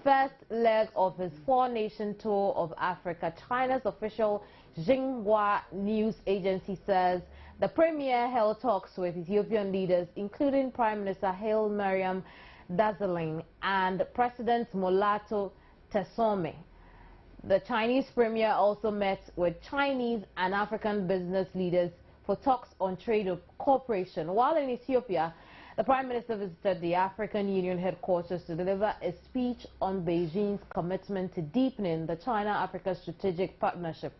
first leg of his four-nation tour of Africa. China's official Xinhua news agency says the premier held talks with Ethiopian leaders, including Prime Minister Haile Mariam Desalegn and President Mulatu Teshome. The Chinese premier also met with Chinese and African business leaders for talks on trade cooperation. While in Ethiopia, the Prime Minister visited the African Union headquarters to deliver a speech on Beijing's commitment to deepening the China-Africa strategic partnership.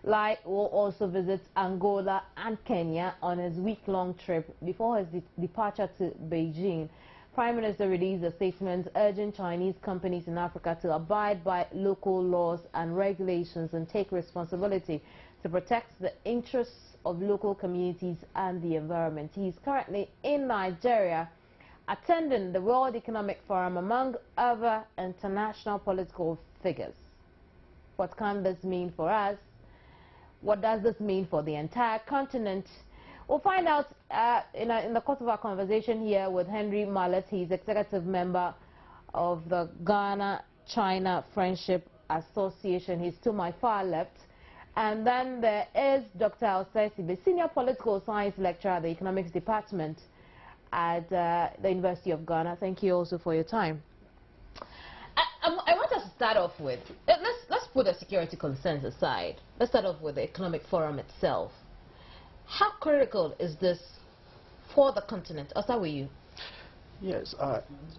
Lai will also visit Angola and Kenya on his week-long trip before his departure to Beijing. Prime Minister released a statement urging Chinese companies in Africa to abide by local laws and regulations and take responsibility to protect the interests of local communities and the environment. He is currently in Nigeria attending the World Economic Forum among other international political figures. What can this mean for us? What does this mean for the entire continent? We'll find out in the course of our conversation here with Henry Mallet. He's executive member of the Ghana-China Friendship Association. He's to my far left. And then there is Dr. Osei Sibe, senior political science lecturer at the economics department at the University of Ghana. Thank you also for your time. I want us to start off with, let's put the security concerns aside. Let's start off with the economic forum itself. How critical is this for the continent? I'll start with you. Yes,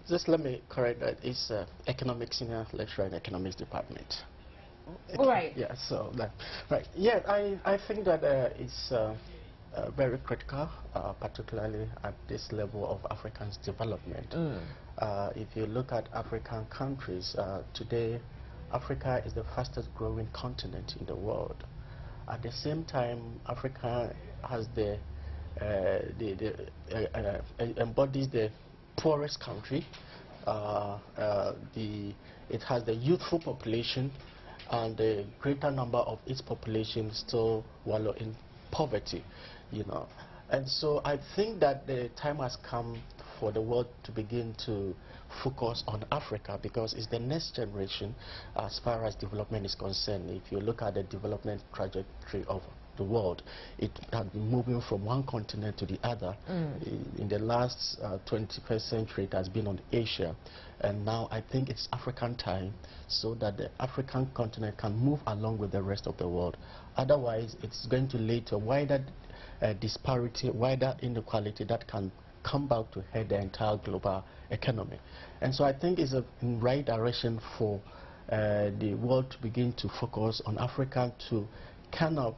just let me correct that. It's economics senior lecturer in the economics department. Right. Yeah, so that, right. Yeah, I think that it's very critical, particularly at this level of Africa's development. If you look at African countries, today Africa is the fastest growing continent in the world. At the same time, Africa has embodies the poorest country. It has the youthful population, and the greater number of its population still wallow in poverty, you know. And so I think that the time has come for the world to begin to focus on Africa, because it's the next generation as far as development is concerned. If you look at the development trajectory of the world, it has been moving from one continent to the other. In the last 21st century, it has been on Asia, and now I think it's African time, so that the African continent can move along with the rest of the world. Otherwise, it's going to lead to a wider disparity, wider inequality that can come back to head the entire global economy. And so I think it's a right direction for the world to begin to focus on Africa, to kind of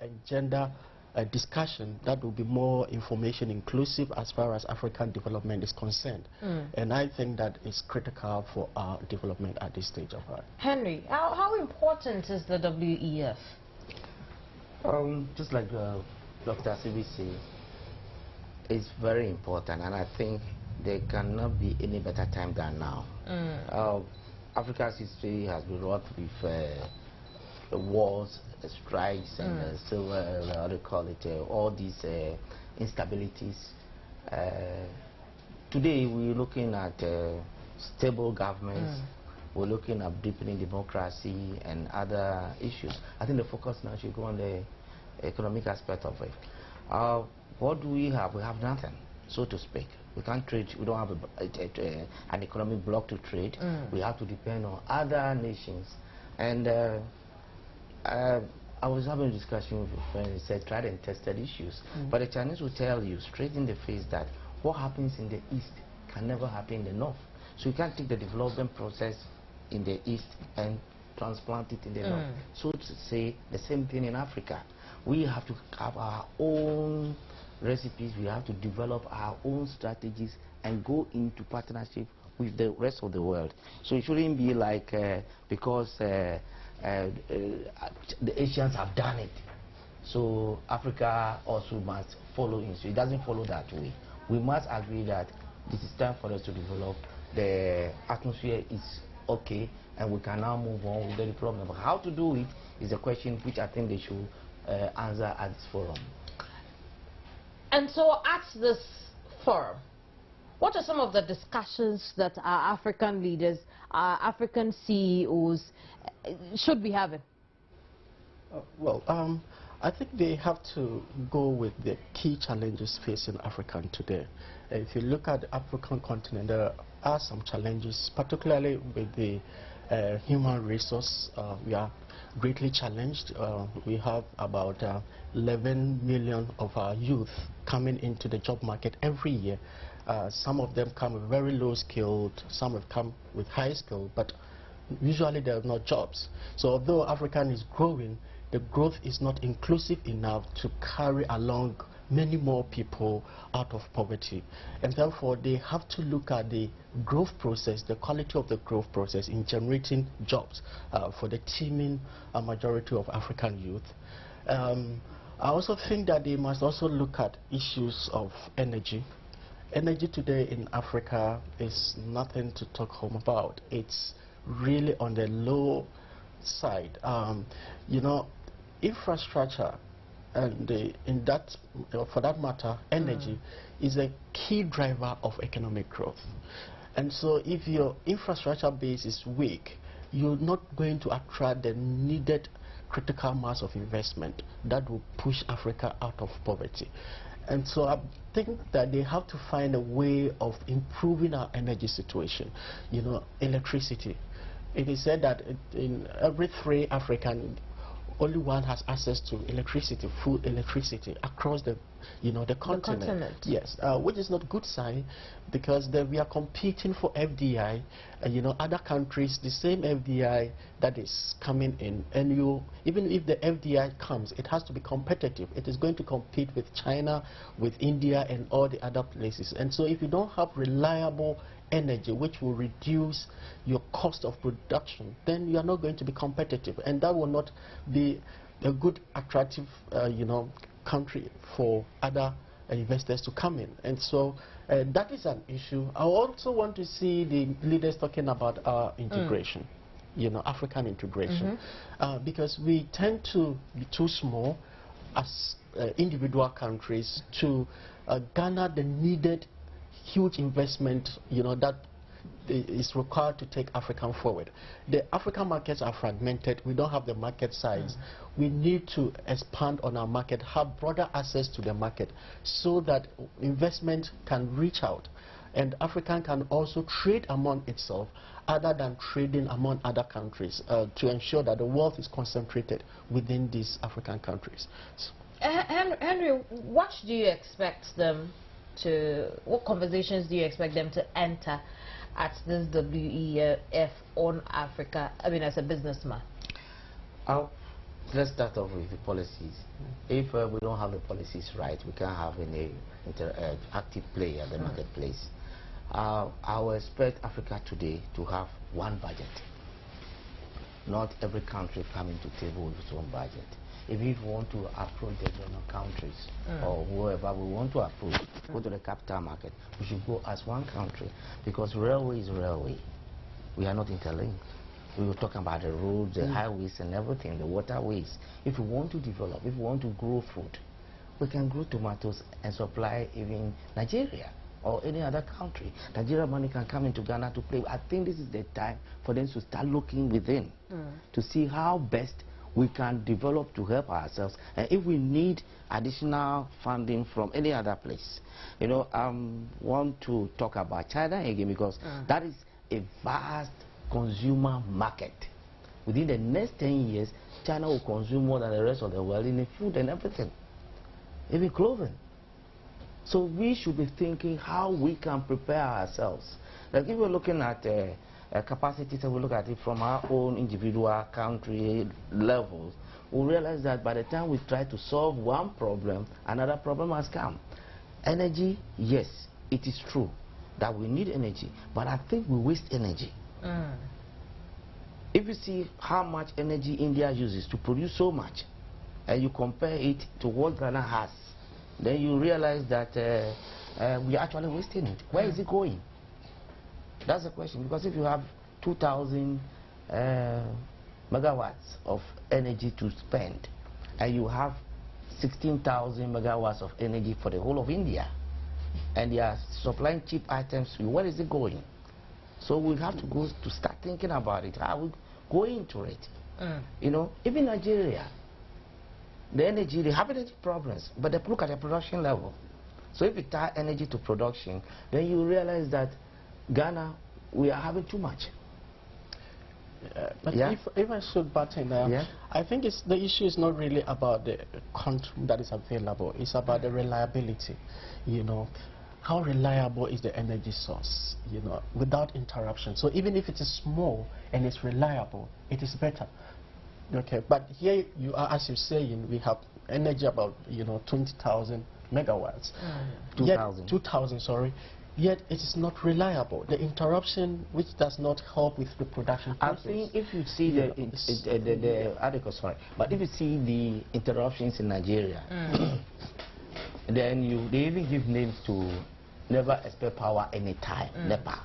engender a discussion that will be more information inclusive as far as African development is concerned. And I think that is critical for our development at this stage of life. Henry, how important is the WEF? Just like Dr. Sibe says, it's very important, and I think there cannot be any better time than now. Africa's history has been wrought with wars, strikes, and how do you call it, all these instabilities. Today we're looking at stable governments, we're looking at deepening democracy and other issues. I think the focus now should go on the economic aspect of it. What do we have? We have nothing, so to speak. We can't trade. We don't have an economic bloc to trade. We have to depend on other nations. And I was having a discussion with a friend. He said tried and tested issues. But the Chinese will tell you straight in the face that what happens in the East can never happen in the North. So you can't take the development process in the East and transplant it in the North. So to say, the same thing in Africa. We have to have our own recipes, we have to develop our own strategies and go into partnership with the rest of the world. So it shouldn't be like because the Asians have done it, so Africa also must follow in. So it doesn't follow that way. We must agree that this is time for us to develop. The atmosphere is okay, and we can now move on with the development. But how to do it is a question which I think they should answer at this forum. And so at this forum, What are some of the discussions that our African leaders, our African CEOs should be having? I think they have to go with the key challenges facing Africa today. If you look at the African continent, there are some challenges, particularly with the human resource. We are greatly challenged. We have about 11 million of our youth coming into the job market every year. Some of them come with very low skilled, some have come with high skill, but usually there are not jobs. So although Africa is growing, the growth is not inclusive enough to carry along many more people out of poverty. And therefore, they have to look at the growth process, the quality of the growth process in generating jobs for the teeming majority of African youth. I also think that they must also look at issues of energy. Energy today in Africa is nothing to talk home about. It's really on the low side. You know, infrastructure and for that matter, energy is a key driver of economic growth. And so if your infrastructure base is weak, you're not going to attract the needed critical mass of investment that will push Africa out of poverty. And so I think that they have to find a way of improving our energy situation. You know, electricity. It is said that in every 3 African, only one has access to electricity, full electricity across the, the continent. Yes, which is not good sign, because we are competing for FDI. Other countries, the same FDI that is coming in, and even if the FDI comes, it has to be competitive. It is going to compete with China, with India, and all the other places. And so if you don't have reliable energy which will reduce your cost of production, then you are not going to be competitive, and that will not be a good attractive country for other investors to come in. And so that is an issue. I also want to see the leaders talking about our integration, African integration, because we tend to be too small as individual countries to garner the needed huge investment, that is required to take Africa forward. The African markets are fragmented. We don't have the market size. We need to expand on our market, have broader access to the market, so that investment can reach out, and Africa can also trade among itself, other than trading among other countries, to ensure that the wealth is concentrated within these African countries. Henry, what do you expect them what conversations do you expect them to enter at this WEF on Africa, as a businessman? Let's start off with the policies. If we don't have the policies right, we can't have any active play at the marketplace. I will expect Africa today to have one budget. Not every country coming to table with its own budget. If we want to approach the donor countries or whoever we want to approach, go to the capital market, we should go as one country, because railway is railway. We are not interlinked. We were talking about the roads, the highways and everything, the waterways. If we want to develop, if we want to grow food, we can grow tomatoes and supply even Nigeria or any other country. Nigeria money can come into Ghana to play. I think this is the time for them to start looking within to see how best we can develop to help ourselves, and if we need additional funding from any other place. I want to talk about China again, because that is a vast consumer market. Within the next 10 years, China will consume more than the rest of the world in the food and everything, even clothing. So we should be thinking how we can prepare ourselves. Like if we're looking at capacity, so we look at it from our own individual country levels, we realize that by the time we try to solve one problem, another problem has come. Energy, yes, it is true that we need energy, but I think we waste energy. If you see how much energy India uses to produce so much, and you compare it to what Ghana has, then you realize that we are actually wasting it. Where is it going? That's the question, because if you have 2,000 megawatts of energy to spend, and you have 16,000 megawatts of energy for the whole of India, and they are supplying cheap items, where is it going? So we have to go to start thinking about it. How we go into it? You know, even Nigeria, the energy, they have energy problems, but they look at the production level. So if you tie energy to production, then you realize that Ghana, we are having too much. But if I should butt in, I think the issue is not really about the quantum that is available. It's about the reliability. You know, how reliable is the energy source? You know, without interruption. So even if it is small and it's reliable, it is better. Okay, but here you are, as you're saying, we have energy about 20,000 megawatts. 2,000, sorry. Yet it is not reliable. The interruption, which does not help with the production process. I think if you see the article, sorry, but if you see the interruptions in Nigeria, then they even give names to never expect power anytime, NEPA.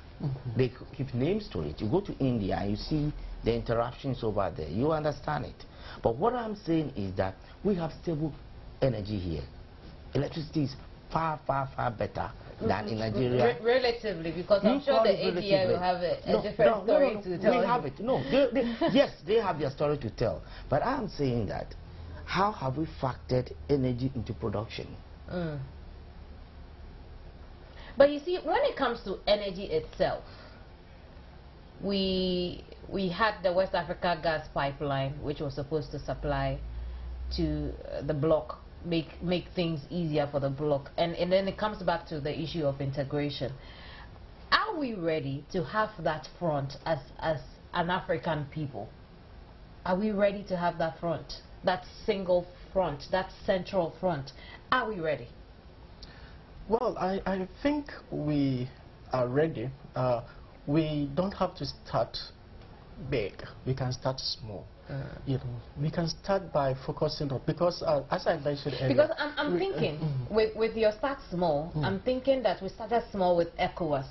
They give names to it. You go to India and you see the interruptions over there. You understand it. But what I'm saying is that we have stable energy here. Electricity is far, far, far better than in Nigeria. Relatively, because I'm sure the ADA will have a different story to tell. We have it. No, yes, they have their story to tell. But I'm saying that, how have we factored energy into production? But you see, when it comes to energy itself, we had the West Africa gas pipeline, which was supposed to supply to the bloc, make things easier for the bloc, and then it comes back to the issue of integration. Are we ready to have that front as an African people? Are we ready to have that front, that single front, that central front? Are we ready? Well, I think we are ready. We don't have to start big. We can start small. We can start by focusing on, because as I mentioned earlier, because I'm thinking with your start small, I'm thinking that we started small with ECOWAS.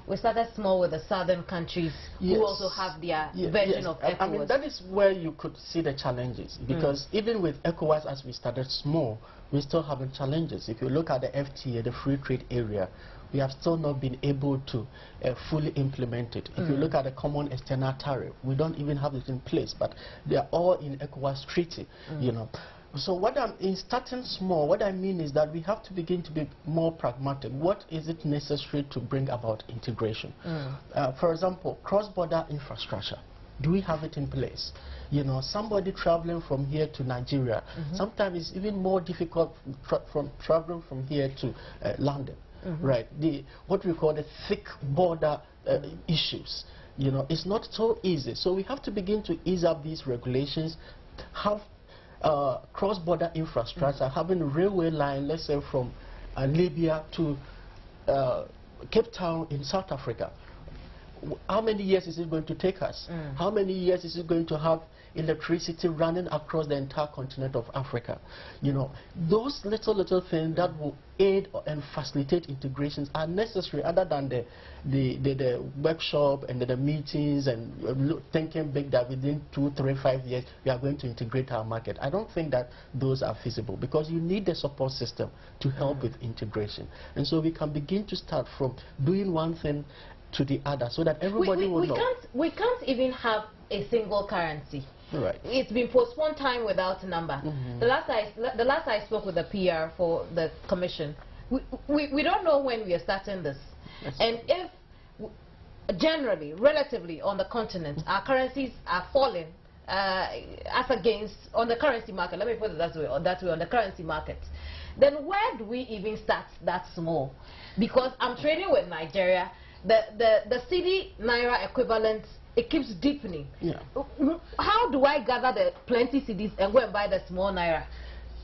We started small with the southern countries who also have their version of ECOWAS. I mean, that is where you could see the challenges, because even with ECOWAS, as we started small, we still having challenges. If you look at the FTA, the free trade area, we have still not been able to fully implement it. If you look at the common external tariff, we don't even have it in place, but they are all in ECOWAS treaty, So what in starting small, what I mean is that we have to begin to be more pragmatic. What is it necessary to bring about integration? For example, cross-border infrastructure. Do we have it in place? Somebody traveling from here to Nigeria, sometimes it's even more difficult from traveling from here to London. Right, what we call the thick border issues. It's not so easy. So we have to begin to ease up these regulations, have cross-border infrastructure, having a railway line, let's say from Libya to Cape Town in South Africa. How many years is it going to take us? How many years is it going to have electricity running across the entire continent of Africa? Those little things that will aid and facilitate integrations are necessary, other than the workshop and the meetings and thinking big that within 2, 3, 5 years we are going to integrate our market. I don't think that those are feasible, because you need the support system to help with integration. And so we can begin to start from doing one thing to the other, so that everybody will know. We can't even have a single currency. Right. It's been postponed time without number. The last I spoke with the PR for the commission, we don't know when we are starting this. And if generally, relatively on the continent, our currencies are falling as against on the currency market, let me put it that way, on the currency market, then where do we even start that small? Because I'm trading with Nigeria, the cedi naira equivalent, it keeps deepening. How do I gather the plenty cedis and go and buy the small naira?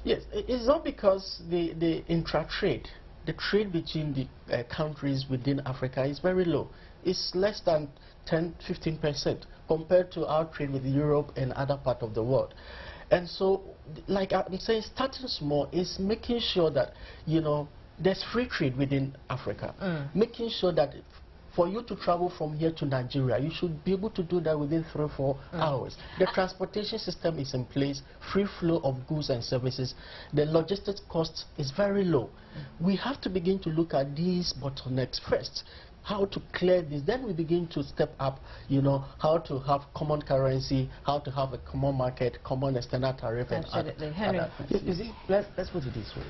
Yes, it's not because the intra-trade, the trade between the countries within Africa is very low. It's less than 10–15% compared to our trade with Europe and other parts of the world. And so, like I'm saying, starting small is making sure that, there's free trade within Africa, making sure that for you to travel from here to Nigeria, you should be able to do that within 3 or 4 hours. The transportation system is in place, free flow of goods and services. The logistics cost is very low. We have to begin to look at these bottlenecks first. How to clear this, then we begin to step up, you know, how to have common currency, how to have a common market, common external tariff, and other things. You see, let's put it this way.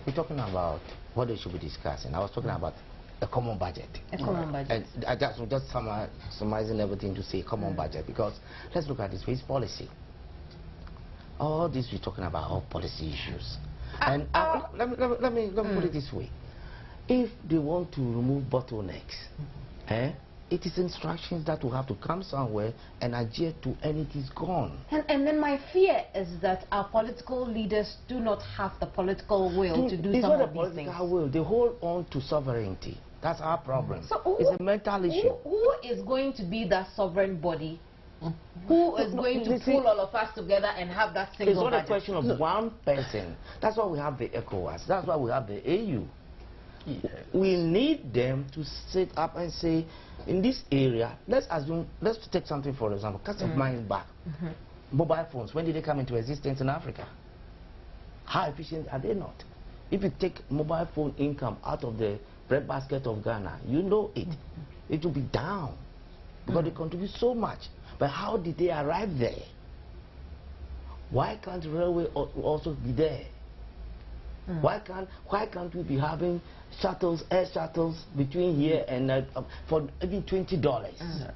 We're talking about what they should be discussing. I was talking about a common budget. A common budget. And I just summarizing everything to say common budget, because let's look at this way, it's policy. All this we're talking about are policy issues. And let me put it this way. If they want to remove bottlenecks, it is instructions that will have to come somewhere and adhere to, and it is gone. And then my fear is that our political leaders do not have the political will to do some of these things. It's not a political will. They hold on to sovereignty. That's our problem. So it's a mental issue. Who is going to be that sovereign body? Who is going to pull all of us together and have that single budget? It's not a question of one person. That's why we have the ECOWAS. That's why we have the AU. Yes. We need them to sit up and say, in this area, let's take something for example, cast of mind back. Mobile phones, when did they come into existence in Africa? How efficient are they not? If you take mobile phone income out of the breadbasket of Ghana, you know it will be down, because they contribute so much. But how did they arrive there? Why can't railway also be there? Why can't we be having shuttles, air shuttles between here and for even $20?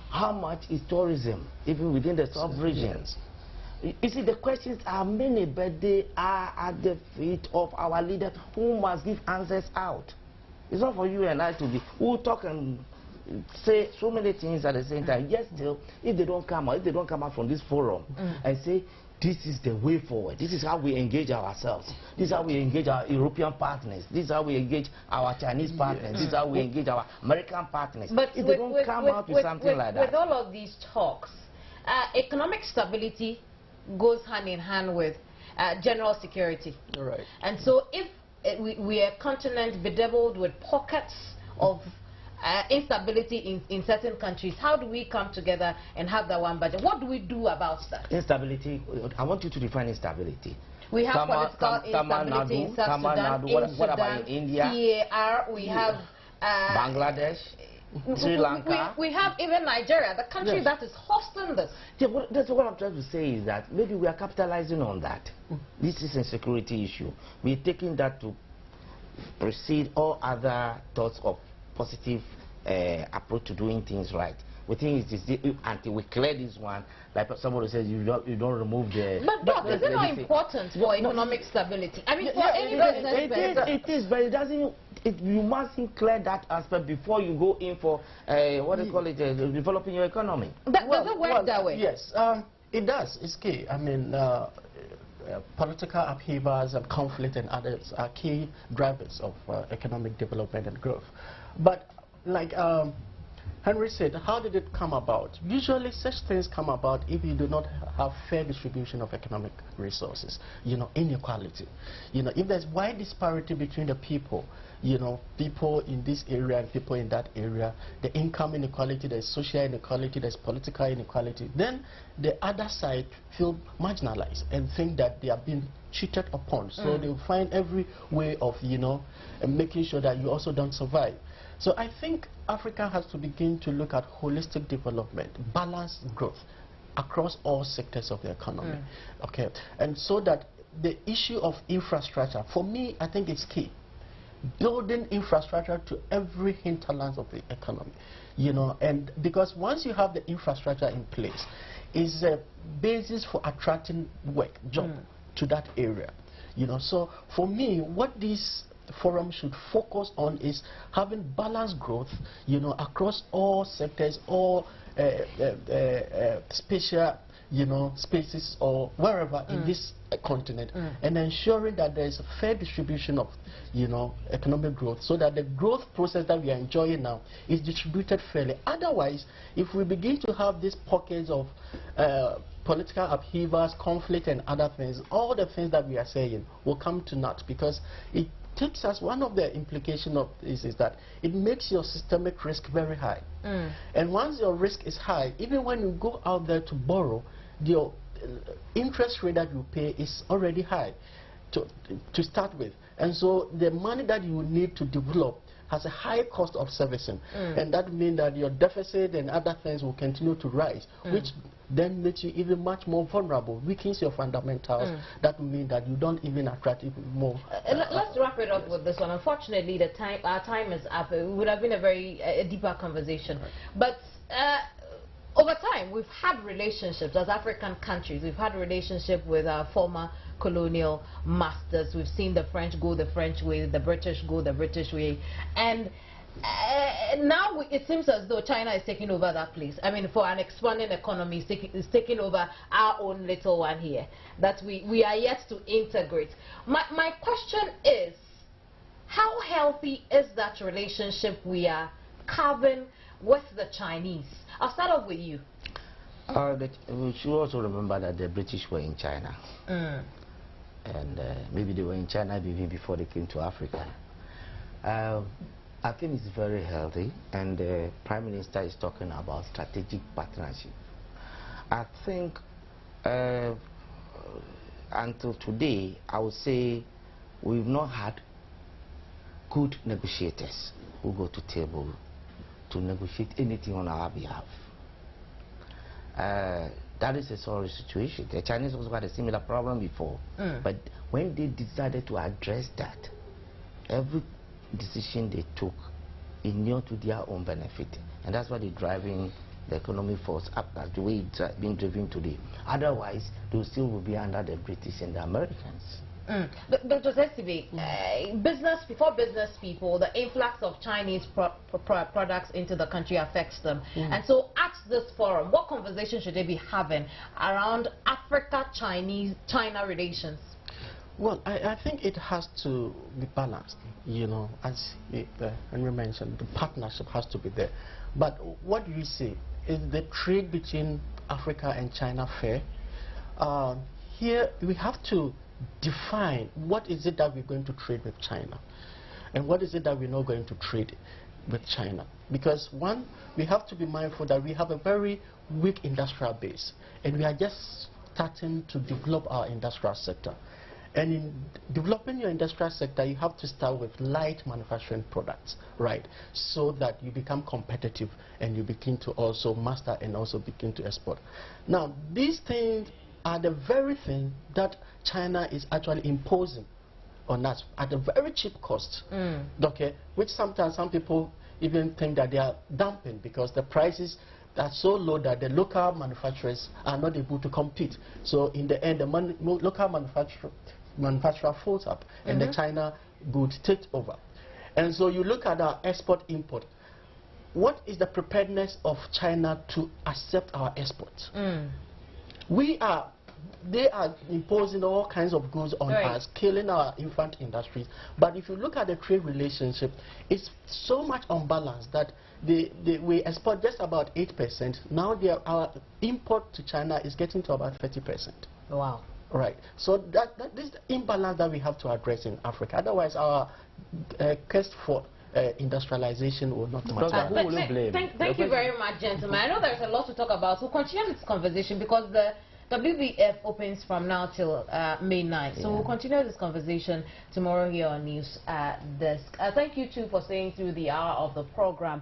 How much is tourism, even within the sub-regions? You see, the questions are many, but they are at the feet of our leaders, who must give answers out. It's not for you and I to be, we'll talk and say so many things at the same time. Yes, still, if they don't come out from this forum and say, this is the way forward. This is how we engage ourselves. This is how we engage our European partners. This is how we engage our Chinese partners. This is how we engage our American partners. But if they don't come out with something like that. With all of these talks, economic stability goes hand in hand with general security. Right. And so if we are a continent bedeviled with pockets of instability in certain countries, how do we come together and have that one budget? What do we do about that? Instability, I want you to define instability. We have political instability in South Sudan, what about in India? CAR, we have Bangladesh, Sri Lanka. We have even Nigeria, the country that is hosting this. Yeah, that's what I'm trying to say, is that maybe we are capitalizing on that. This is a security issue. We're taking that to precede all other thoughts of positive approach to doing things right. We think it is until we clear this one, like somebody says, you don't remove the. But Doc, is it not important for economic stability? I mean, for any business. It is, but it doesn't. You mustn't clear that aspect before you go in for what do you call it, developing your economy. Does it work that way? Yes, it does. It's key. I mean, political upheavals and conflict and others are key drivers of economic development and growth. But like Henry said, how did it come about? Usually such things come about if you do not have fair distribution of economic resources, inequality. If there's wide disparity between the people, people in this area and people in that area, the income inequality, there's social inequality, there's political inequality, then the other side feel marginalized and think that they are being cheated upon. So they'll find every way of, making sure that you also don't survive. So I think Africa has to begin to look at holistic development, balanced growth across all sectors of the economy. Okay, and so that the issue of infrastructure, for me, I think it's key. Building infrastructure to every hinterland of the economy, and because once you have the infrastructure in place, it's a basis for attracting work, job to that area. So for me, what this forum should focus on is having balanced growth, across all sectors, all spatial, spaces or wherever in this continent, and ensuring that there is a fair distribution of, economic growth, so that the growth process that we are enjoying now is distributed fairly. Otherwise, if we begin to have these pockets of political upheavals, conflict and other things, all the things that we are saying will come to naught, because takes us, one of the implications of this is that it makes your systemic risk very high. And once your risk is high, even when you go out there to borrow, your interest rate that you pay is already high to start with. And so the money that you need to develop has a high cost of servicing. And that means that your deficit and other things will continue to rise, which then makes you even much more vulnerable, weakens your fundamentals. That will mean that you don't even attract even more. Let's wrap it up with this one. Unfortunately, our time is up. It would have been a very deeper conversation. But over time, we've had relationships as African countries. We've had a relationship with our former colonial masters. We've seen the French go the French way, the British go the British way. And now it seems as though China is taking over that place. I mean, for an expanding economy, it's taking over our own little one here that we are yet to integrate. My question is, how healthy is that relationship we are carving with the Chinese? I'll start off with you. We should also remember that the British were in China. And maybe they were in China even before they came to Africa. I think it's very healthy, and the Prime Minister is talking about strategic partnership. I think until today, I would say we've not had good negotiators who go to table to negotiate anything on our behalf. That is a sorry situation. The Chinese also had a similar problem before. But when they decided to address that, every decision they took inured to their own benefit. And that's why they're driving the economic force up the way it's being driven today. Otherwise, they still will be under the British and the Americans. Dr. Zesibe, before business people, the influx of Chinese products into the country affects them. And so at this forum, what conversation should they be having around Africa-China relations? Well, I think it has to be balanced, you know, as Henry mentioned, the partnership has to be there. But what do you see? Is the trade between Africa and China fair? Here we have to define what is it that we're going to trade with China and what is it that we're not going to trade with China. Because one, we have to be mindful that we have a very weak industrial base and we are just starting to develop our industrial sector. And in developing your industrial sector, you have to start with light manufacturing products, right? So that you become competitive and you begin to also master and also begin to export. Now, these things are the very thing that China is actually imposing on us at a very cheap cost, okay? Which sometimes some people even think that they are dumping because the prices are so low that the local manufacturers are not able to compete. So in the end, the local manufacturer folds up and the China goods take over. And so you look at our export-import. What is the preparedness of China to accept our exports? They are imposing all kinds of goods on us, killing our infant industries. But if you look at the trade relationship, it's so much unbalanced that we export just about 8%. Now our import to China is getting to about 30%. Wow. Right. So this is the imbalance that we have to address in Africa. Otherwise, our quest for industrialization will not matter. Thank you very much, gentlemen. I know there's a lot to talk about. We'll continue this conversation because the WBF opens from now till May 9th. So we'll continue this conversation tomorrow here on News Desk. Thank you too for staying through the hour of the program.